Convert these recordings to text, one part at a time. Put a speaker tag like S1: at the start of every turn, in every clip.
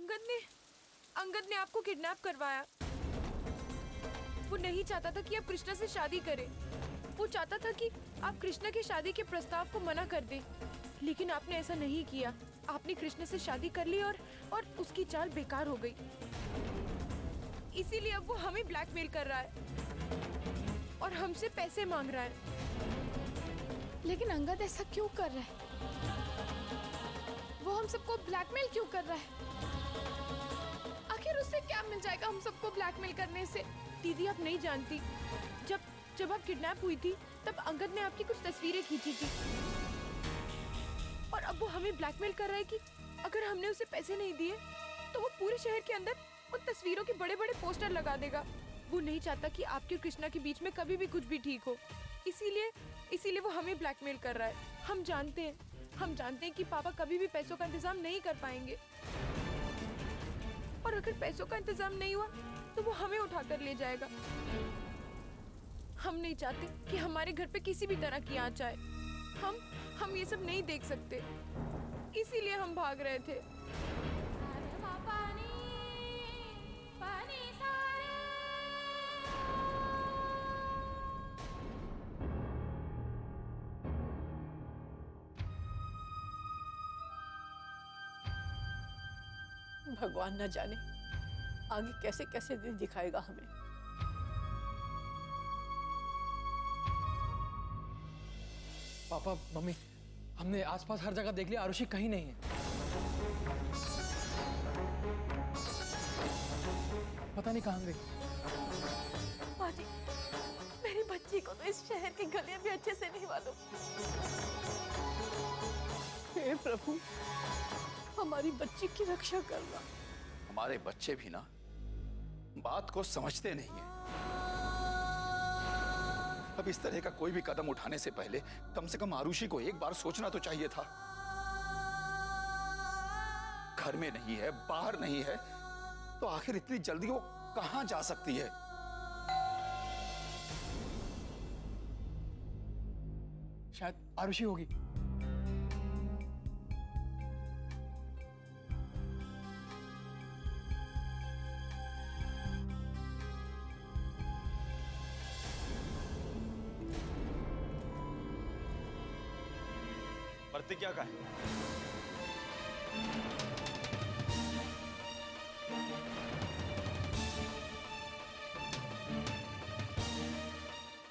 S1: अंगद ने आपको किडनैप करवाया। वो नहीं चाहता था कि आप कृष्णा से शादी करें। वो चाहता था कि आप कृष्णा की शादी के प्रस्ताव को मना कर दें, लेकिन आपने ऐसा नहीं किया। आपने कृष्णा से शादी कर ली और उसकी चाल बेकार हो गई। इसीलिए अब वो हमें ब्लैकमेल कर रहा है और हमसे पैसे मांग रहा है।
S2: लेकिन अंगद ऐसा क्यों कर रहा है? वो हम सबको ब्लैकमेल क्यों कर रहा है? आखिर उससे क्या मिल जाएगा हम सबको ब्लैकमेल करने से?
S1: दीदी आप नहीं जानती, जब आप किडनैप हुई थी तब अंगद ने आपकी कुछ तस्वीरें खींची थी और अब वो हमें ब्लैकमेल कर रहा है कि अगर हमने उसे पैसे नहीं दिए तो वो पूरे शहर के अंदर उन तस्वीरों के बड़े बड़े पोस्टर लगा देगा। वो नहीं चाहता कि आपके और कृष्णा के बीच में कभी भी कुछ भी ठीक हो। इसीलिए वो हमें ब्लैकमेल कर रहा है। हम जानते हैं कि पापा कभी भी पैसों का इंतजाम नहीं कर पाएंगे, और अगर पैसों का इंतजाम नहीं हुआ तो वो हमें उठाकर ले जाएगा। हम नहीं चाहते कि हमारे घर पे किसी भी तरह की आंच आए। हम ये सब नहीं देख सकते, इसीलिए हम भाग रहे थे।
S3: भगवान न जाने आगे कैसे कैसे दिन दिखाएगा हमें।
S4: पापा मम्मी, हमने आसपास हर जगह देख लिया, आरुषि कहीं नहीं है। पता नहीं कहाँ गई।
S3: बाजी, मेरी बच्ची को तो इस शहर की गलियां भी अच्छे से नहीं मालूम। हे प्रभु, हमारी बच्ची की रक्षा करना।
S5: हमारे बच्चे भी ना बात को समझते नहीं हैं। अब इस तरह का कोई भी कदम उठाने से पहले कम से कम आरुषि को एक बार सोचना तो चाहिए था। घर में नहीं है, बाहर नहीं है, तो आखिर इतनी जल्दी वो कहां जा सकती है?
S4: शायद आरुषि होगी।
S6: प्रतिज्ञा का है।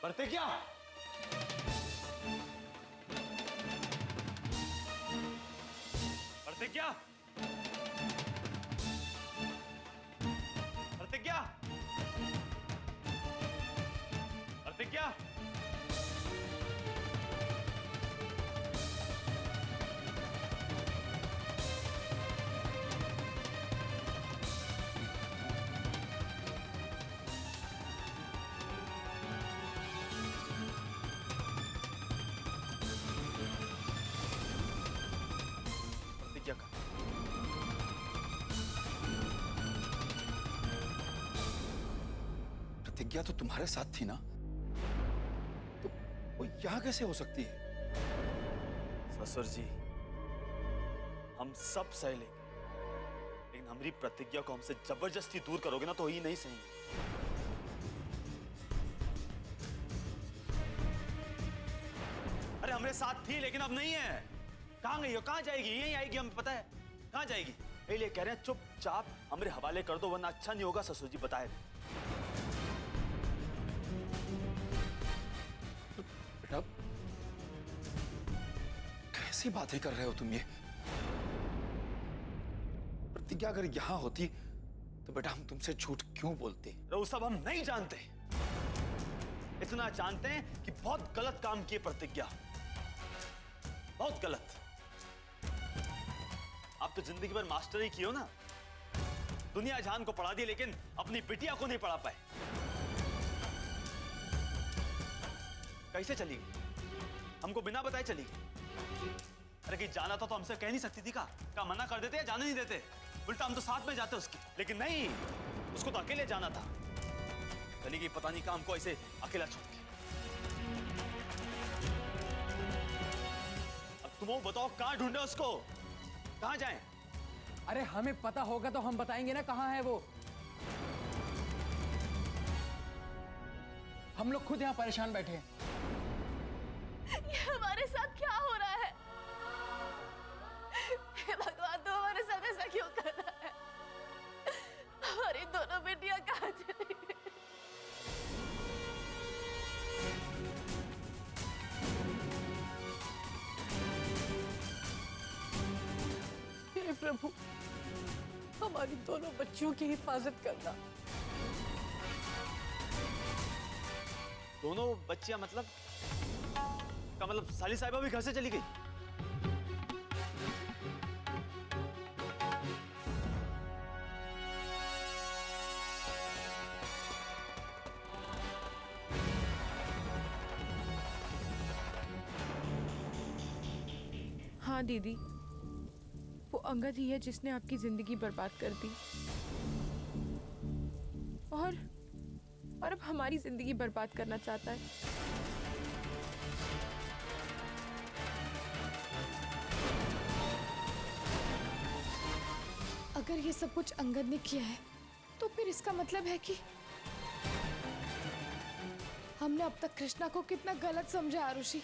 S6: प्रतिज्ञा, प्रतिज्ञा, प्रतिज्ञा, प्रतिज्ञा। प्रतिज्ञा का
S5: प्रतिज्ञा तो तुम्हारे साथ थी ना, तो वो यहां कैसे हो सकती है?
S6: ससुर जी, हम सब सह लेंगे, लेकिन हमारी प्रतिज्ञा को हमसे जबरदस्ती दूर करोगे ना तो ही नहीं सहेंगे। अरे हमारे साथ थी लेकिन अब नहीं है। कहां गई हो? कहां जाएगी? यहीं आएगी, हमें पता है कहां जाएगी। इसलिए कह रहे हैं चुपचाप हमारे हवाले कर दो, वरना अच्छा नहीं होगा। ससुर जी बताए
S5: बेटा, कैसी बातें कर रहे हो तुम? ये प्रतिज्ञा अगर यहां होती तो बेटा हम तुमसे झूठ क्यों बोलते?
S6: वो सब हम नहीं जानते। इतना जानते हैं कि बहुत गलत काम किए प्रतिज्ञा, बहुत गलत। आप तो जिंदगी भर मास्टर ही किए हो ना, दुनिया जहान को पढ़ा दी, लेकिन अपनी बिटिया को नहीं पढ़ा पाए। कैसे चली गई? हमको बिना बताए चली गई। अरे कि जाना था तो हमसे कह नहीं सकती थी? का मना कर देते या जाने नहीं देते? उल्टा हम तो साथ में जाते उसके, लेकिन नहीं, उसको तो अकेले जाना था। चली गई पता नहीं काम को ऐसे अकेला छोड़ के। अब तुम वो बताओ कहां ढूंढे उसको, कहां जाएं?
S4: अरे हमें पता होगा तो हम बताएंगे ना कहाँ है वो। हम लोग खुद यहाँ परेशान बैठे हैं।
S3: ये हमारे साथ क्या हो रहा है? हे भगवान, तो हमारे साथ ऐसा क्यों कर रहा है? हमारी दोनों बेटियां कहाँ चली गई?
S7: हे प्रभु, हमारी दोनों बच्चियों की हिफाजत करना।
S6: दोनों बच्चियां मतलब का मतलब साली साहिबा भी घर से चली गई?
S1: हाँ दीदी, वो अंगद ही है जिसने आपकी जिंदगी बर्बाद कर दी और अब हमारी जिंदगी बर्बाद करना चाहता है।
S2: अगर ये सब कुछ अंगद ने किया है तो फिर इसका मतलब है कि हमने अब तक कृष्णा को कितना गलत समझा आरुषि।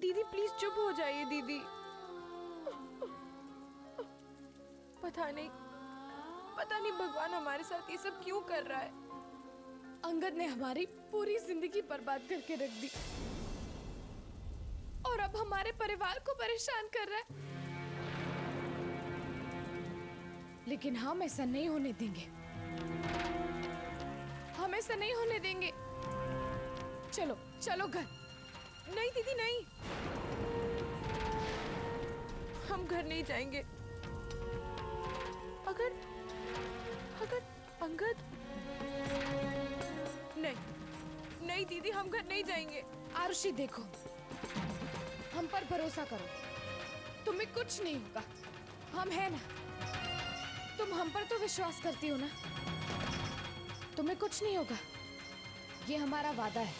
S1: दीदी प्लीज चुप हो जाइए दीदी। पता नहीं भगवान हमारे साथ ये सब क्यों कर रहा है।
S2: अंगद ने हमारी पूरी जिंदगी बर्बाद करके रख दी और अब हमारे परिवार को परेशान कर रहा है। लेकिन हम ऐसा नहीं होने देंगे, हम ऐसा नहीं होने देंगे। चलो चलो घर।
S1: नहीं दीदी नहीं, हम घर नहीं जाएंगे। अगर अंगद नहीं दीदी, हम घर नहीं जाएंगे।
S2: आरुषि देखो, हम पर भरोसा करो, तुम्हें कुछ नहीं होगा। हम हैं ना, तुम हम पर तो विश्वास करती हो ना, तुम्हें कुछ नहीं होगा, ये हमारा वादा है।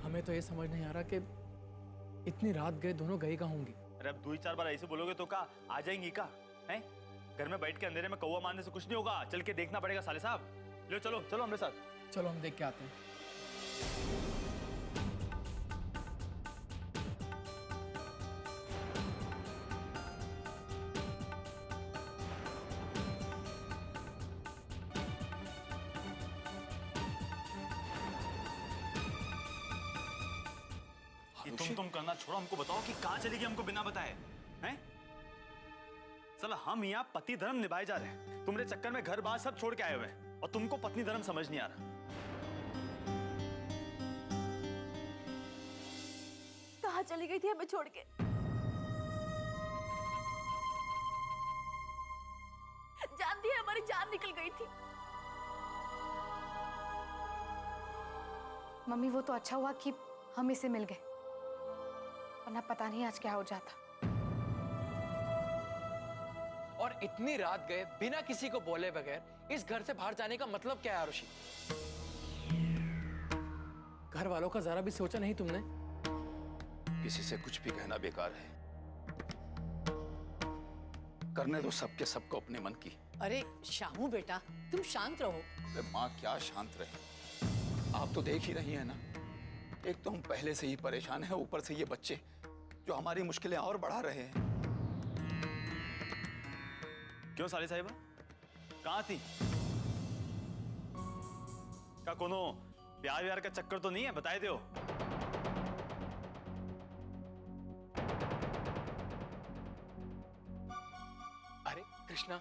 S4: हमें तो ये समझ नहीं आ रहा कि इतनी रात गए दोनों गए कहाँ होंगी।
S6: अरे अब 2-4 बार ऐसे बोलोगे तो का आ जाएंगी का? हैं? घर में बैठ के अंधेरे में कौवा मारने से कुछ नहीं होगा, चल के देखना पड़ेगा साले साहब। लो चलो चलो हमारे साथ।
S4: चलो हम देख के आते हैं।
S6: ये तुम करना छोड़ो, हमको बताओ कि कहाँ चली गई हमको बिना बताए। हैं? साला हम यहाँ पति धर्म निभाए जा रहे हैं, तुम्हारे चक्कर में घर बार सब छोड़ के आए हुए हैं और तुमको पत्नी धर्म समझ नहीं आ रहा।
S3: कहाँ चली गई थी हमें छोड़ के? जानती है, हमारी जान निकल गई थी।
S8: मम्मी वो तो अच्छा हुआ कि हम इसे मिल गए, वरना पता नहीं आज क्या हो जाता।
S4: और इतनी रात गए बिना किसी को बोले बगैर इस घर से बाहर जाने का मतलब क्या है आरुषि? घर वालों का जरा भी सोचा नहीं तुमने?
S5: किसी से कुछ भी कहना बेकार है, करने दो सबके सबको अपने मन की।
S7: अरे शामू बेटा, तुम शांत रहो।
S5: अरे माँ क्या शांत रहे, आप तो देख ही रही हैं ना, एक तो हम पहले से ही परेशान हैं, ऊपर से ये बच्चे जो हमारी मुश्किलें और बढ़ा रहे हैं।
S6: क्यों साली साहिबा, कहाँ थी? का कोनो प्यार व्यार का चक्कर तो नहीं है? बताए दो।
S4: अरे कृष्णा,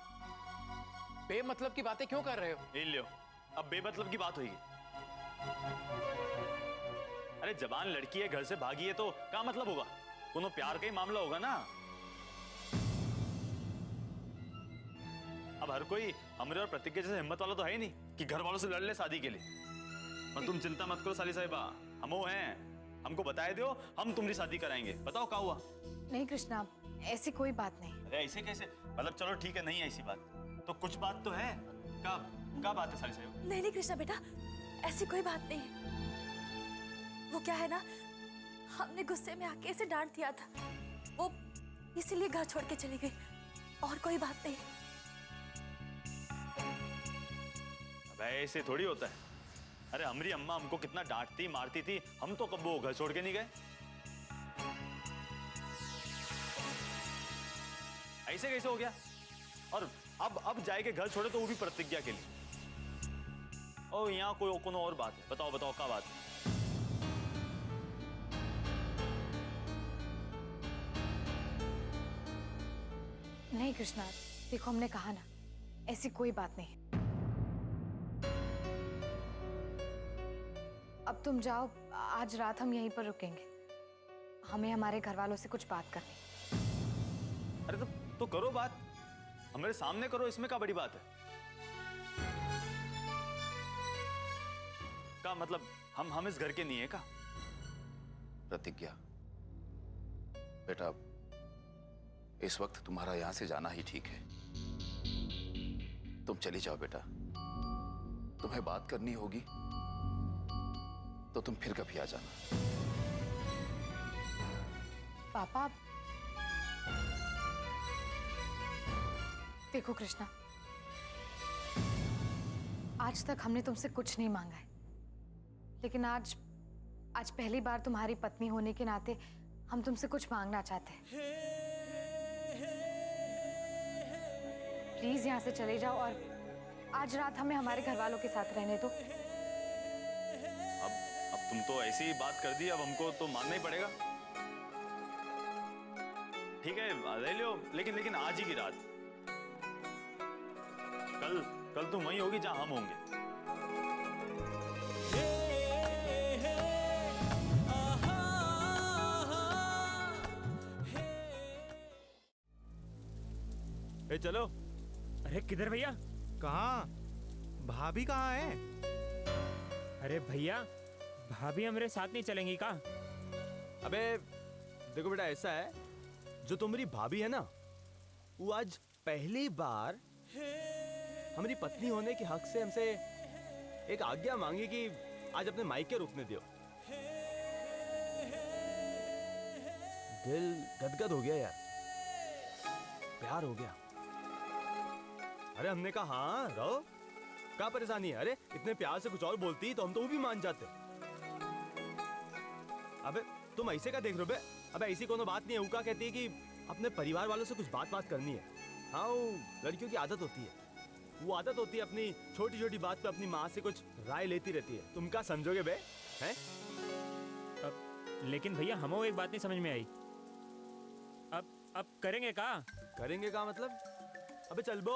S4: बेमतलब की बातें क्यों कर रहे हो?
S6: ले लो, अब बेमतलब की बात होगी। अरे जवान लड़की है, घर से भागी है तो क्या मतलब होगा? कोनो प्यार का ही मामला होगा ना। अब हर कोई हमरे और प्रतिज्ञा जैसे हिम्मत वाला तो है ही नहीं कि घर वालों से लड़ ले शादी के लिए, और तुम चिंता मत करो साली साहिबा, हम वो हैं, हमको बताए दो, हम तुम्हारी शादी कराएंगे। बताओ क्या हुआ?
S8: नहीं कृष्णा, ऐसी कोई बात नहीं।
S6: अरे ऐसे कैसे? मतलब चलो ठीक है, नहीं ऐसी बात तो कुछ बात तो है। क्या बात है साली साहिबा?
S3: नहीं नहीं कृष्णा बेटा, ऐसी कोई बात नहीं है। वो क्या है ना, हमने गुस्से में आके इसे डांट दिया था, वो इसीलिए घर छोड़ के चली गई, और कोई बात नहीं।
S6: अब ऐसे थोड़ी होता है। अरे हमारी अम्मा हमको कितना डांटती मारती थी, हम तो कब वो घर छोड़ के नहीं गए। ऐसे कैसे हो गया? और अब जाएंगे घर छोड़े तो वो भी प्रतिज्ञा के लिए। और यहाँ कोई और बात है? बताओ बताओ क्या बात है?
S8: नहीं कृष्णा, देखो हमने कहा ना, ऐसी कोई बात नहीं है। अब तुम जाओ, आज रात हम यहीं पर रुकेंगे। हमें हमारे घर वालों से कुछ बात करनी।
S6: अरे तो करो बात, हमारे सामने करो, इसमें क्या बड़ी बात है? क्या मतलब हम इस घर के नहीं है का?
S5: प्रतिज्ञा बेटा, इस वक्त तुम्हारा यहां से जाना ही ठीक है। तुम चली जाओ बेटा, तुम्हें बात करनी होगी तो तुम फिर कभी आ जाना।
S8: पापा, देखो कृष्णा, आज तक हमने तुमसे कुछ नहीं मांगा है, लेकिन आज पहली बार तुम्हारी पत्नी होने के नाते हम तुमसे कुछ मांगना चाहते हैं। प्लीज यहाँ से चले जाओ और आज रात हमें हमारे घर वालों के साथ रहने दो।
S6: अब तुम तो ऐसी ही बात कर दी, अब हमको तो मानना ही पड़ेगा। ठीक है ले लो, लेकिन आज ही की रात। कल तुम वहीं होगी जहां हम होंगे।
S9: ए चलो।
S10: अरे किधर भैया?
S9: कहाँ? भाभी कहाँ है?
S10: अरे भैया, भाभी हमारे साथ नहीं चलेंगी का?
S9: अबे देखो बेटा, ऐसा है, जो तुम्हारी भाभी है ना, वो आज पहली बार हमारी पत्नी होने के हक से हमसे एक आज्ञा मांगी कि आज अपने मायके रुकने दियो। दिल गदगद हो गया यार, प्यार हो गया। अरे हमने कहा हाँ रहो, क्या परेशानी है? अरे इतने प्यार से कुछ और बोलती तो हम तो वो भी मान जाते। अबे तुम ऐसे का देख रहे हो बे? अबे ऐसी कोनो बात नहीं है। वो क्या कहती है कि अपने परिवार वालों से कुछ बात करनी है। हाँ, वो लड़कियों की आदत होती है, वो आदत होती है अपनी छोटी छोटी बात पे अपनी माँ से कुछ राय लेती रहती है। तुम क्या समझोगे बे? हैं?
S10: लेकिन भैया हमको एक बात नहीं समझ में आई। अब करेंगे का?
S9: करेंगे का मतलब? अबे चल बो,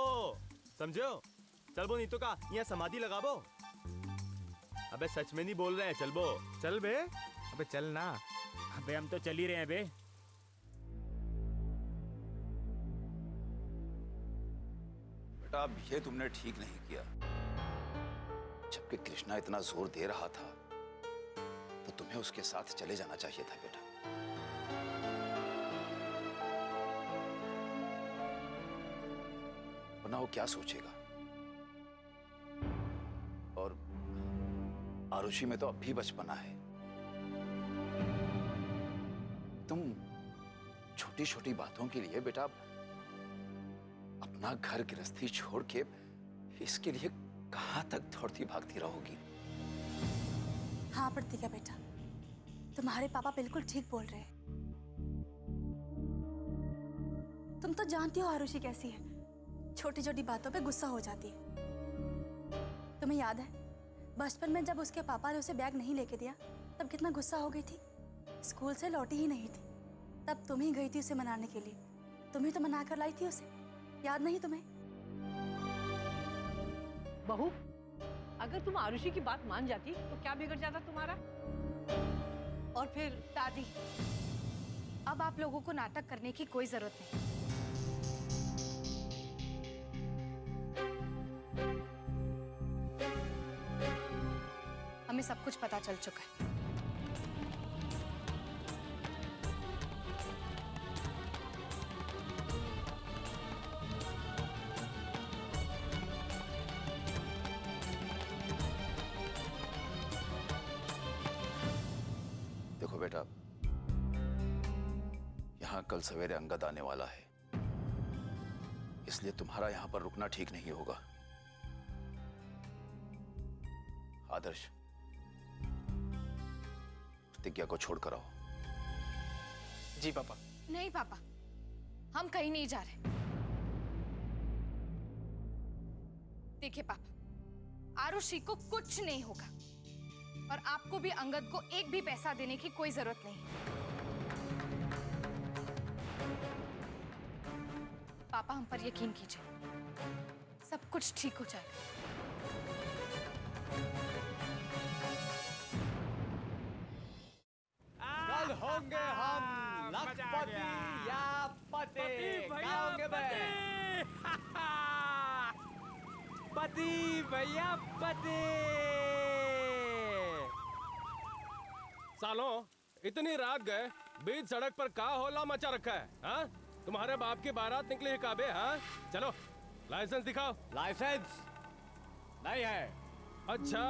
S9: समझो? चल बो, नहीं तो का यहाँ समाधि लगा बो। अबे सच में नहीं बोल रहे हैं, चल बो। चल बे, अबे चल ना।
S10: अबे हम तो चल ही रहे हैं बे।
S5: बेटा अब ये तुमने ठीक नहीं किया। जबकि कृष्णा इतना जोर दे रहा था तो तुम्हें उसके साथ चले जाना चाहिए था बेटा। वरना वो क्या सोचेगा। और आरुषि में तो अब भी बचपना है। तुम छोटी छोटी बातों के लिए बेटा अपना घर गृहस्थी छोड़ के इसके लिए कहां तक दौड़ती भागती रहोगी?
S3: हाँ प्रतिज्ञा बेटा, तुम्हारे पापा बिल्कुल ठीक बोल रहे हैं। तुम तो जानती हो आरुषि कैसी है, छोटी छोटी बातों पे गुस्सा हो जाती है। तुम्हें याद है बचपन में जब उसके पापा ने उसे बैग नहीं लेके दिया तब कितना गुस्सा हो गई थी? स्कूल से लौटी ही नहीं थी, तब तुम ही गई थी उसे मनाने के लिए। तुम ही तो मना कर लाई थी उसे, याद नहीं तुम्हें?
S7: बहू, अगर तुम आरुषि की बात मान जाती तो क्या बिगड़ जाता तुम्हारा?
S8: और फिर दादी, अब आप लोगों को नाटक करने की कोई जरूरत नहीं। हमें सब कुछ पता चल चुका है।
S5: देखो बेटा, यहाँ कल सवेरे अंगद आने वाला है, इसलिए तुम्हारा यहाँ पर रुकना ठीक नहीं होगा। आदर्श, प्रतिज्ञा को छोड़कर आओ।
S4: जी पापा।
S8: नहीं पापा, हम कहीं नहीं जा रहे। देखिए पापा, आरुषि को कुछ नहीं होगा और आपको भी अंगद को एक भी पैसा देने की कोई जरूरत नहीं। पापा, हम पर यकीन कीजिए, सब कुछ ठीक हो जाएगा।
S9: कल होंगे हम लखपति या पति, क्या होंगे बे? पति भैया पति।
S11: सालों, इतनी रात गए, बीच सड़क पर का होला मचा रखा है? हाँ? तुम्हारे बाप की बारात निकली है काबे? हाँ? चलो, लाइसेंस दिखाओ।
S9: लाइसेंस नहीं है।
S11: अच्छा,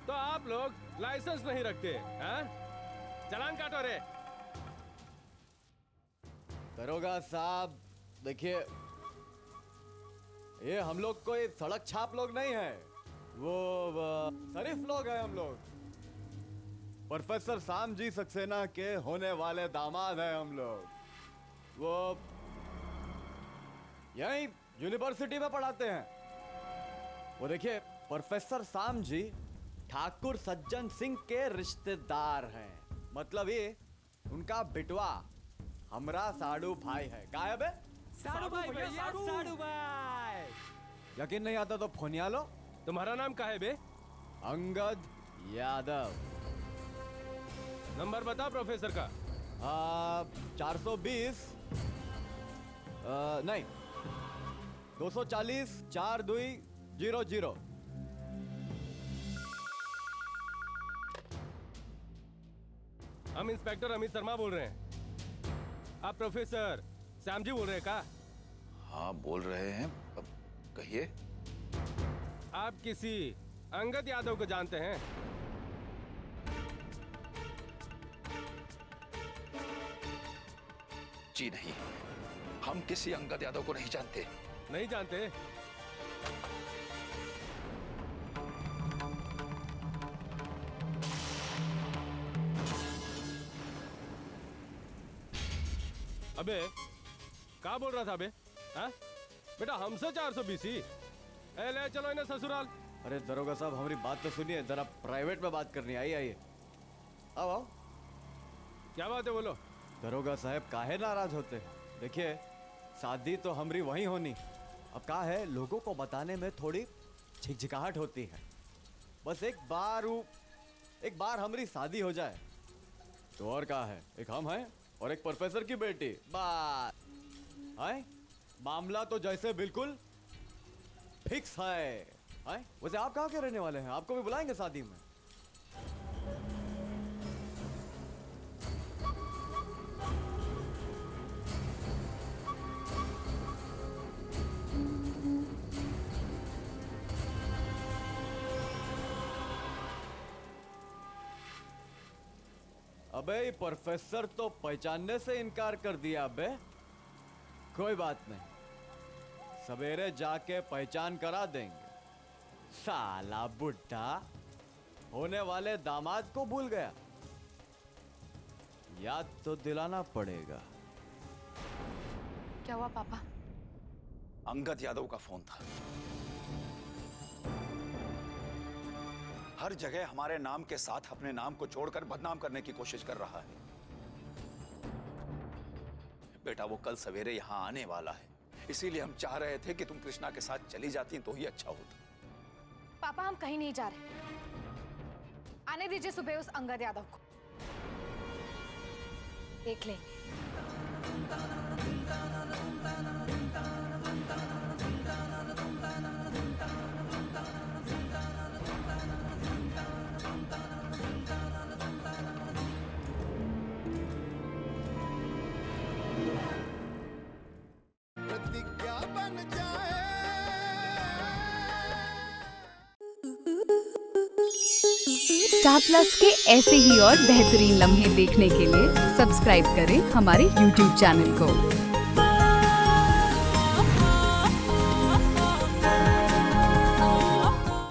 S11: तो आप लोग लाइसेंस नहीं रखते? हाँ? चालान काटो रे।
S9: दरोगा साहब, देखिए, ये हम लोग कोई सड़क छाप लोग नहीं है, वो शरीफ लोग हैं हम लोग। प्रोफेसर सामजी सक्सेना के होने वाले दामाद हैं हम लोग। वो यहीं यूनिवर्सिटी में पढ़ाते हैं। वो देखिए, प्रोफेसर सामजी ठाकुर सज्जन सिंह के रिश्तेदार हैं। मतलब ये उनका बिटवा हमरा साडू भाई है। गायब है
S11: साडू भाई भैया, साडू भाई।
S9: यकीन नहीं आता तो फोनिया लो।
S11: तुम्हारा नाम क्या है बे?
S9: अंगद यादव।
S11: नंबर बता प्रोफेसर का।
S9: 420 नहीं 240 4200।
S11: हम इंस्पेक्टर अमित शर्मा बोल रहे हैं। आप प्रोफेसर श्यामजी बोल रहे हैं का?
S5: हाँ, बोल रहे हैं। अब कहिए।
S11: आप किसी अंगद यादव को जानते हैं?
S5: जी नहीं, हम किसी अंगद यादव को नहीं जानते।
S11: नहीं जानते? अबे क्या बोल रहा था बे? हाँ? बेटा हमसे 420 ही। ए ले चलो इन्हें ससुराल।
S9: अरे दरोगा साहब, हमारी बात तो सुनिए, जरा प्राइवेट में बात करनी। आइए आइए, आओ आओ।
S11: क्या बात है बोलो।
S9: दरोगा साहब काहे नाराज होते हैं? देखिए, शादी तो हमारी वहीं होनी। अब क्या है, लोगों को बताने में थोड़ी झिकझिकाहट होती है। बस एक बार हमारी शादी हो जाए तो और क्या है, एक हम हैं और एक प्रोफेसर की बेटी, बात है। मामला तो जैसे बिल्कुल फिक्स है। वैसे आप कहाँ के रहने वाले हैं? आपको भी बुलाएंगे शादी में। अबे ये प्रोफेसर तो पहचानने से इनकार कर दिया। अबे कोई बात नहीं, सवेरे जाके पहचान करा देंगे। साला बुड्ढा होने वाले दामाद को भूल गया, याद तो दिलाना पड़ेगा।
S8: क्या हुआ पापा?
S5: अंगद यादव का फोन था। हर जगह हमारे नाम के साथ अपने नाम को जोड़कर बदनाम करने की कोशिश कर रहा है। बेटा, वो कल सवेरे यहां आने वाला है, इसीलिए हम चाह रहे थे कि तुम कृष्णा के साथ चली जाती तो ही अच्छा होता।
S8: पापा, हम कहीं नहीं जा रहे। आने दीजिए सुबह उस अंगद यादव को, देख लेंगे।
S12: स्टार प्लस के ऐसे ही और बेहतरीन लम्हे देखने के लिए सब्सक्राइब करें हमारे YouTube चैनल को।